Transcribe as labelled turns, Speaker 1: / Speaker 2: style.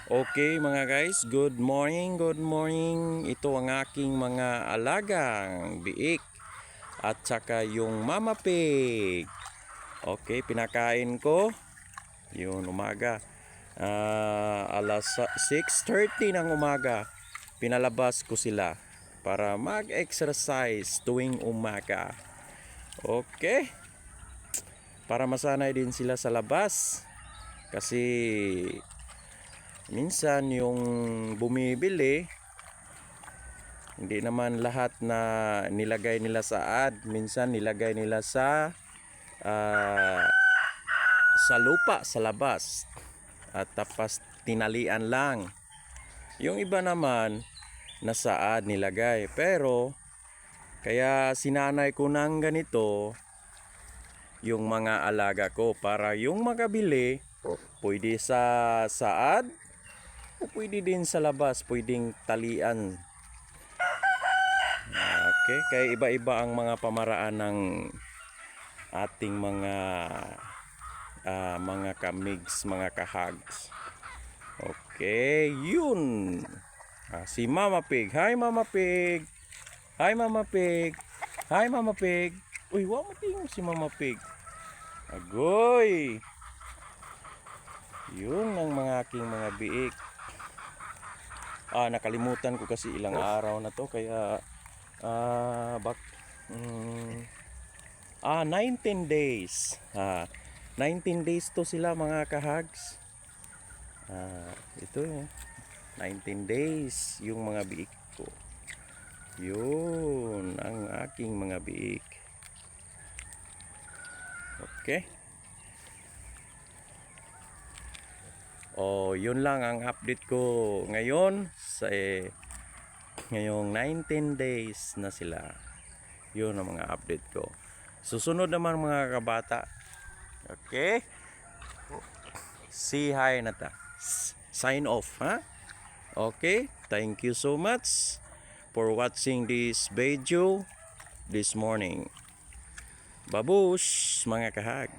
Speaker 1: Okay mga guys, good morning, good morning. Ito ang aking mga alagang biik at saka yung mama pig. Okay, pinakain ko yun umaga. Alas 6:30 ng umaga. Pinalabas ko sila para mag-exercise tuwing umaga. Okay. Para masanay din sila sa labas. Kasi minsan yung bumibili hindi naman lahat na nilagay nila sa ad, minsan nilagay nila sa lupa sa labas at tapos tinalian lang. Yung iba naman nasa ad nilagay, pero kaya sinanay ko ng ganito yung mga alaga ko para yung makabili pwede sa ad o pwede din sa labas, pwedeng talian. Okay, kaya iba-iba ang mga pamaraan ng ating mga kamigs, mga kahags. Okay, yun. Si Mama Pig. Hi Mama Pig. Hi Mama Pig. Hi Mama Pig. Uy, wa mo tingin si Mama Pig. Agoy. Yun ang mga aking mga biik. Nakalimutan ko kasi ilang araw na to kaya 19 days. 19 days to sila mga kahags. Ito yun. 19 days yung mga biik ko. Yun ang aking mga biik. Okay. Yun lang ang update ko ngayon sa ngayong 19 days na sila. Yun ang mga update ko. Susunod naman mga kabata. Okay? Say hi na ta. Sign off, ha? Okay? Thank you so much for watching this video this morning. Babush mga kahag.